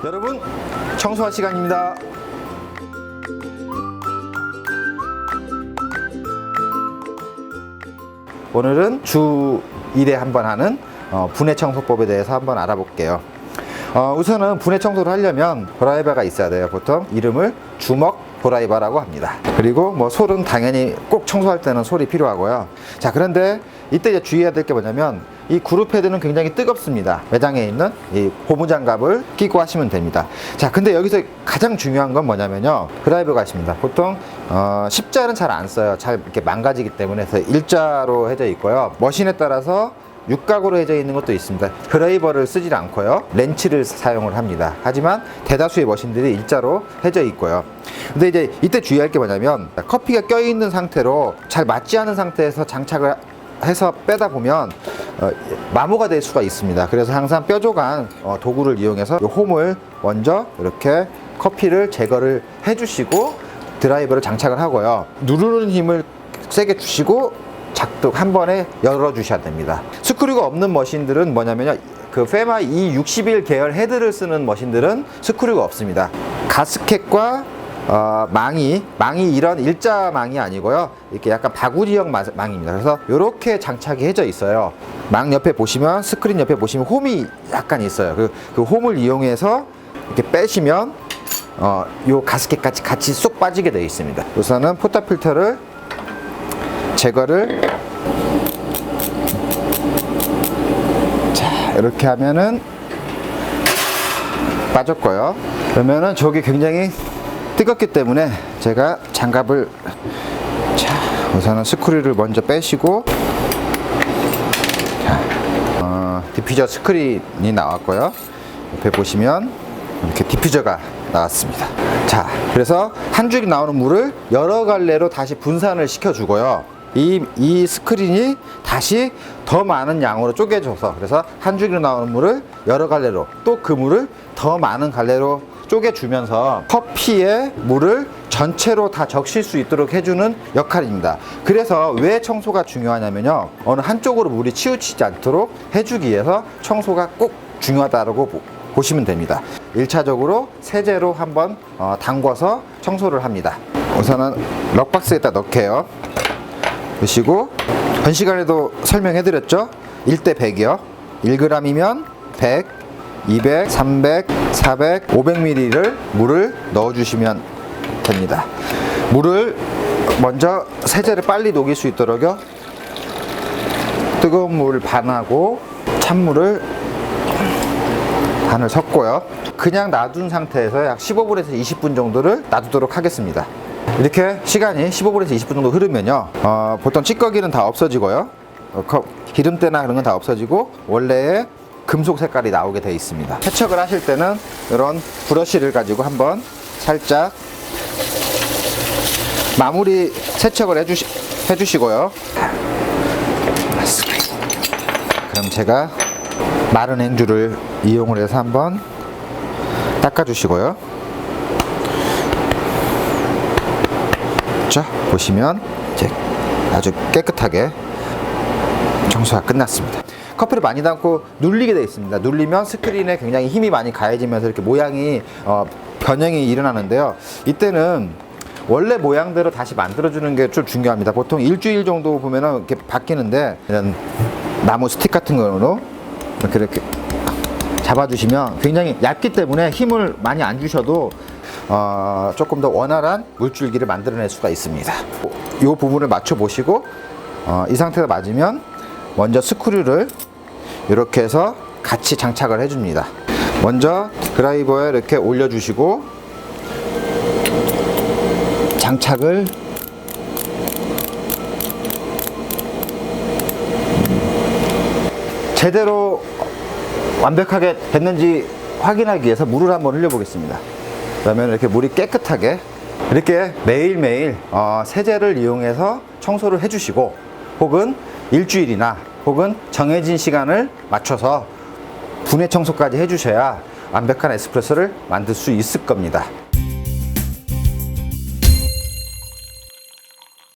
여러분, 청소할 시간입니다. 오늘은 주 1회 한번 하는 분해 청소법에 대해서 한번 알아볼게요. 우선은 분해 청소를 하려면 브라이버가 있어야 돼요. 보통 이름을 주먹 브라이버라고 합니다. 그리고 뭐 솔은 당연히 꼭 청소할 때는 솔이 필요하고요. 자, 그런데 이때 이제 주의해야 될 게 뭐냐면 이 그룹 패드는 굉장히 뜨겁습니다. 매장에 있는 이 고무장갑을 끼고 하시면 됩니다. 자, 근데 여기서 가장 중요한 건 뭐냐면요, 드라이버가 있습니다. 보통 십자는 잘 안 써요. 잘 이렇게 망가지기 때문에. 그래서 일자로 해져 있고요. 머신에 따라서 육각으로 해져 있는 것도 있습니다. 드라이버를 쓰질 않고요, 렌치를 사용을 합니다. 하지만 대다수의 머신들이 일자로 해져 있고요. 근데 이제 이때 주의할 게 뭐냐면, 커피가 껴 있는 상태로 잘 맞지 않은 상태에서 장착을 해서 빼다 보면 마모가 될 수가 있습니다. 그래서 항상 뾰족한 도구를 이용해서 이 홈을 먼저 이렇게 커피를 제거를 해주시고 드라이버를 장착을 하고요. 누르는 힘을 세게 주시고 작동 한 번에 열어 주셔야 됩니다. 스크류가 없는 머신들은 뭐냐면요, 그 페마 E61 계열 헤드를 쓰는 머신들은 스크류가 없습니다. 가스켓과 망이 이런 일자 망이 아니고요, 이렇게 약간 바구리형 망입니다. 그래서 이렇게 장착이 해져 있어요. 망 옆에 보시면, 스크린 옆에 보시면 홈이 약간 있어요. 그 홈을 이용해서 이렇게 빼시면 요 가스켓까지 같이 쏙 빠지게 되어 있습니다. 우선은 포타 필터를 제거를, 자, 이렇게 하면은 빠졌고요. 그러면은 저기 굉장히 뜨겁기 때문에 제가 장갑을, 자, 우선은 스크류를 먼저 빼시고, 자, 디퓨저 스크린이 나왔고요. 옆에 보시면 이렇게 디퓨저가 나왔습니다. 자, 그래서 한 줄이 나오는 물을 여러 갈래로 다시 분산을 시켜주고요. 이 스크린이 다시 더 많은 양으로 쪼개줘서, 그래서 한 줄기로 나오는 물을 여러 갈래로, 또 그 물을 더 많은 갈래로 쪼개주면서 커피의 물을 전체로 다 적실 수 있도록 해주는 역할입니다. 그래서 왜 청소가 중요하냐면요, 어느 한쪽으로 물이 치우치지 않도록 해주기 위해서 청소가 꼭 중요하다고 보시면 됩니다. 1차적으로 세제로 한번 담궈서 청소를 합니다. 우선은 럭박스에다 넣게요. 넣으시고, 전 시간에도 설명해 드렸죠? 1대 100이요. 1g이면 100, 200, 300, 400, 500ml를 물을 넣어 주시면 됩니다. 물을 먼저 세제를 빨리 녹일 수 있도록요, 뜨거운 물 반하고 찬물을 반을 섞고요, 그냥 놔둔 상태에서 약 15분에서 20분 정도를 놔두도록 하겠습니다. 이렇게 시간이 15분에서 20분 정도 흐르면요, 보통 찌꺼기는 다 없어지고요, 기름때나 그런 건 다 없어지고 원래의 금속 색깔이 나오게 되어 있습니다. 세척을 하실 때는 이런 브러쉬를 가지고 한번 살짝 마무리 세척을 해주시고요. 그럼 제가 마른 행주를 이용을 해서 한번 닦아주시고요. 자, 보시면 이제 아주 깨끗하게 청소가 끝났습니다. 커피를 많이 담고 눌리게 되어 있습니다. 눌리면 스크린에 굉장히 힘이 많이 가해지면서 이렇게 모양이 변형이 일어나는데요, 이때는 원래 모양대로 다시 만들어주는 게 좀 중요합니다. 보통 일주일 정도 보면은 이렇게 바뀌는데, 이런 나무 스틱 같은 거로 이렇게 잡아주시면 굉장히 얇기 때문에 힘을 많이 안 주셔도 조금 더 원활한 물줄기를 만들어낼 수가 있습니다. 이 부분을 맞춰 보시고, 이 상태가 맞으면 먼저 스크류를 이렇게 해서 같이 장착을 해줍니다. 먼저 드라이버에 이렇게 올려주시고 장착을 제대로 완벽하게 됐는지 확인하기 위해서 물을 한번 흘려 보겠습니다. 그러면 이렇게 물이 깨끗하게, 이렇게 매일매일 세제를 이용해서 청소를 해주시고, 혹은 일주일이나 혹은 정해진 시간을 맞춰서 분해 청소까지 해주셔야 완벽한 에스프레소를 만들 수 있을 겁니다.